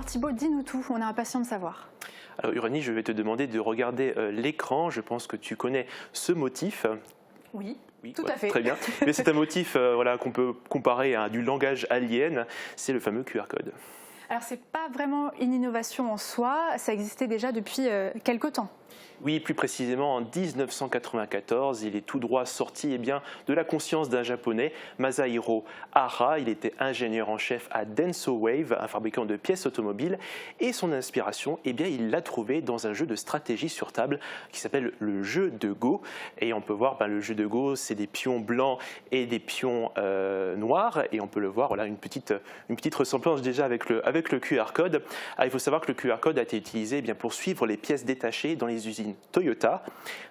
Alors Thibaut, dis-nous tout, on est impatient de savoir. Alors Uranie, je vais te demander de regarder l'écran. Je pense que tu connais ce motif. Oui, Oui, tout ouais, à fait. très bien. Mais c'est un motif voilà, qu'on peut comparer à du langage alien. C'est le fameux QR code. Alors c'est pas vraiment une innovation en soi, ça existait déjà depuis quelque temps. Oui, plus précisément en 1994, il est tout droit sorti de la conscience d'un japonais, Masahiro Hara. Il était ingénieur en chef à Denso Wave, un fabricant de pièces automobiles. Et son inspiration, il l'a trouvée dans un jeu de stratégie sur table qui s'appelle le jeu de Go. Et on peut voir, le jeu de Go, c'est des pions blancs et des pions noirs. Et on peut le voir, voilà, une petite ressemblance déjà avec le QR code. Alors, il faut savoir que le QR code a été utilisé pour suivre les pièces détachées dans les usines Toyota.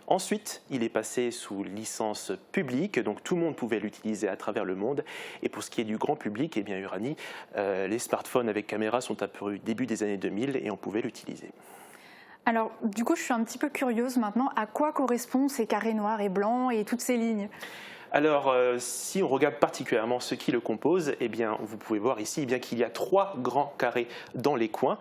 Ensuite, il est passé sous licence publique, donc tout le monde pouvait l'utiliser à travers le monde. Et pour ce qui est du grand public, Uranie, les smartphones avec caméra sont apparus début des années 2000 et on pouvait l'utiliser. Alors du coup, je suis un petit peu curieuse maintenant, à quoi correspondent ces carrés noirs et blancs et toutes ces lignes ? Alors, si on regarde particulièrement ce qui le compose, vous pouvez voir ici qu'il y a 3 grands carrés dans les coins.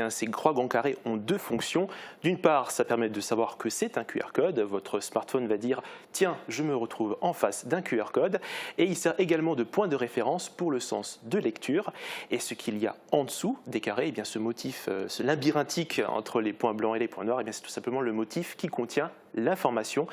Ces 3 grands carrés ont 2 fonctions. D'une part, ça permet de savoir que c'est un QR code. Votre smartphone va dire « Tiens, je me retrouve en face d'un QR code ». Et il sert également de point de référence pour le sens de lecture. Et ce qu'il y a en dessous des carrés, ce motif, ce labyrinthique entre les points blancs et les points noirs, c'est tout simplement le motif qui contient l'information.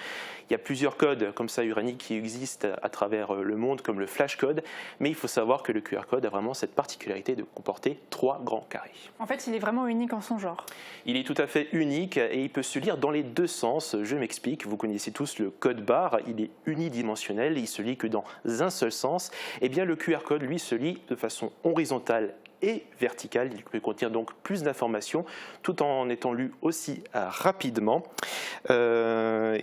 Il y a plusieurs codes comme ça, Uranie, qui existent à travers le monde, comme le flash code, mais il faut savoir que le QR code a vraiment cette particularité de comporter 3 grands carrés. En fait, il est vraiment unique en son genre. Il est tout à fait unique et il peut se lire dans les 2 sens. Je m'explique, vous connaissez tous le code barre, il est unidimensionnel, il se lit que dans un seul sens. Le QR code, lui, se lit de façon horizontale et verticale. Il peut contenir donc plus d'informations tout en étant lu aussi rapidement. Les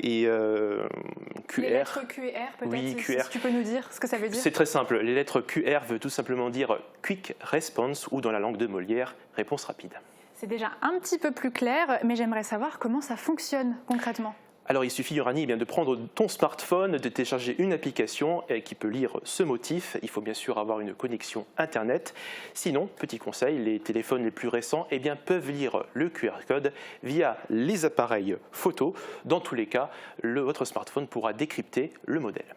lettres QR, peut-être, oui, QR. Si tu peux nous dire ce que ça veut dire. C'est très simple. Les lettres QR veut tout simplement dire Quick Response ou dans la langue de Molière, réponse rapide. C'est déjà un petit peu plus clair, mais j'aimerais savoir comment ça fonctionne concrètement. Alors il suffit, Uranie, de prendre ton smartphone, de télécharger une application qui peut lire ce motif. Il faut bien sûr avoir une connexion Internet. Sinon, petit conseil, les téléphones les plus récents peuvent lire le QR code via les appareils photo. Dans tous les cas, votre smartphone pourra décrypter le modèle.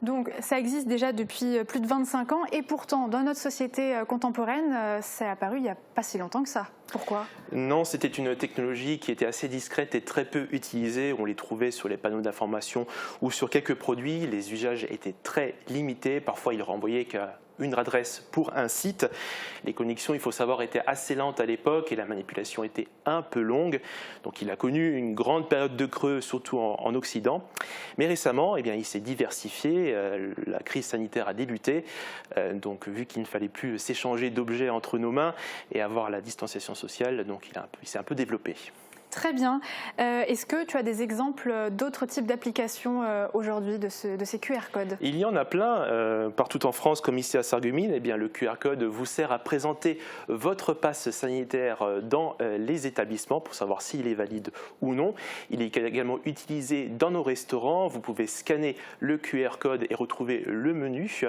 Donc ça existe déjà depuis plus de 25 ans et pourtant dans notre société contemporaine, ça est apparu il n'y a pas si longtemps que ça. Pourquoi ? Non, c'était une technologie qui était assez discrète et très peu utilisée. On les trouvait sur les panneaux d'information ou sur quelques produits. Les usages étaient très limités. Parfois, ils renvoyaient qu'à une adresse pour un site. Les connexions, il faut savoir, étaient assez lentes à l'époque et la manipulation était un peu longue. Donc il a connu une grande période de creux, surtout en Occident. Mais récemment, il s'est diversifié. La crise sanitaire a débuté. Donc vu qu'il ne fallait plus s'échanger d'objets entre nos mains et avoir la distanciation sociale, donc il s'est un peu développé. Très bien. Est-ce que tu as des exemples d'autres types d'applications aujourd'hui de ces QR codes ? Il y en a plein. Partout en France, comme ici à Sarreguemines, le QR code vous sert à présenter votre passe sanitaire dans les établissements pour savoir s'il est valide ou non. Il est également utilisé dans nos restaurants. Vous pouvez scanner le QR code et retrouver le menu.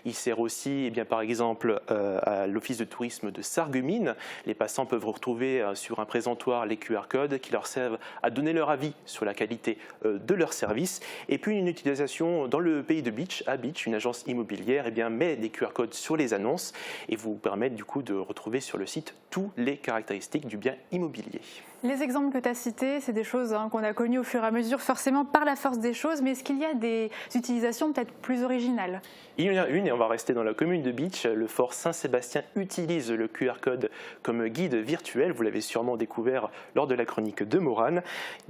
Il sert aussi, par exemple, à l'office de tourisme de Sarreguemines. Les passants peuvent retrouver sur un présentoir les QR codes qui leur servent à donner leur avis sur la qualité de leur service. Et puis une utilisation dans le pays de Beach, à Beach, une agence immobilière met des QR codes sur les annonces et vous permettent du coup de retrouver sur le site toutes les caractéristiques du bien immobilier. Les exemples que tu as cités, c'est des choses qu'on a connues au fur et à mesure, forcément par la force des choses, mais est-ce qu'il y a des utilisations peut-être plus originales ? Il y en a une, et on va rester dans la commune de Beach. Le fort Saint-Sébastien utilise le QR code comme guide virtuel. Vous l'avez sûrement découvert lors de la chronique de Morane.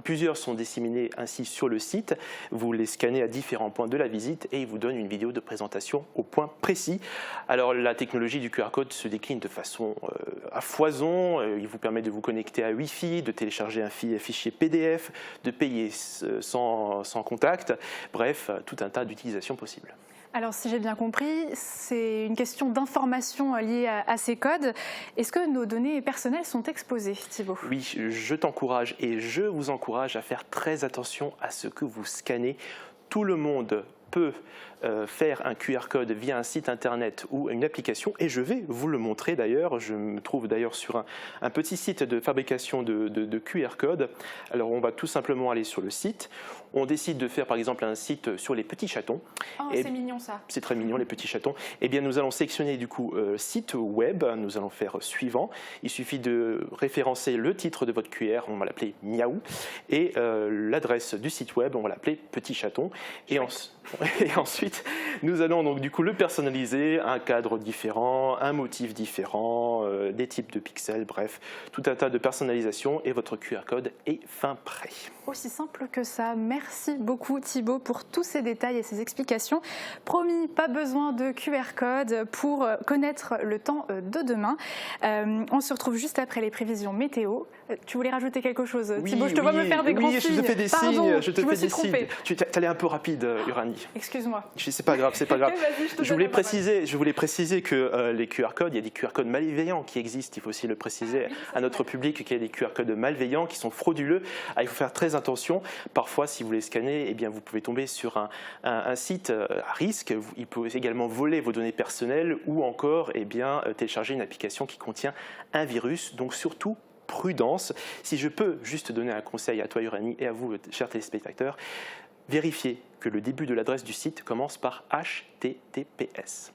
Plusieurs sont disséminés ainsi sur le site. Vous les scannez à différents points de la visite et il vous donne une vidéo de présentation au point précis. Alors la technologie du QR code se décline de façon à foison. Il vous permet de vous connecter à Wi-Fi, de télécharger un fichier PDF, de payer sans contact. Bref, tout un tas d'utilisations possibles. Alors si j'ai bien compris, c'est une question d'information liée à ces codes. Est-ce que nos données personnelles sont exposées, Thibaut ? Oui, je t'encourage et je vous encourage à faire très attention à ce que vous scannez. Tout le monde peut faire un QR code via un site internet ou une application, et je vais vous le montrer d'ailleurs. Je me trouve d'ailleurs sur un petit site de fabrication de QR code. Alors on va tout simplement aller sur le site, on décide de faire par exemple un site sur les petits chatons. Oh, c'est mignon ça. C'est très mignon les petits chatons. Eh bien nous allons sélectionner du coup site web, nous allons faire suivant. Il suffit de référencer le titre de votre QR, on va l'appeler Miaou, et l'adresse du site web, on va l'appeler Petit Chaton. Et ensuite, nous allons donc du coup le personnaliser, un cadre différent, un motif différent, des types de pixels, bref, tout un tas de personnalisation, et votre QR code est fin prêt. Aussi simple que ça. Merci beaucoup Thibaut pour tous ces détails et ces explications. Promis, pas besoin de QR code pour connaître le temps de demain. On se retrouve juste après les prévisions météo. Tu voulais rajouter quelque chose, Thibaut? Je te vois me faire des grands signes. Oui, je te fais des Pardon, signes. Je te fais des signes. Tu allais un peu rapide, Uranie. Excuse-moi. C'est pas grave, c'est pas grave. Je voulais préciser préciser que les QR codes, il y a des QR codes malveillants qui existent. Il faut aussi le préciser à notre public qu'il y a des QR codes malveillants qui sont frauduleux. Il faut faire très attention. Parfois, si vous les scannez, eh bien, vous pouvez tomber sur un site à risque. Il peut également voler vos données personnelles ou encore télécharger une application qui contient un virus. Donc surtout, prudence. Si je peux juste donner un conseil à toi, Uranie, et à vous, chers téléspectateurs, vérifiez que le début de l'adresse du site commence par HTTPS.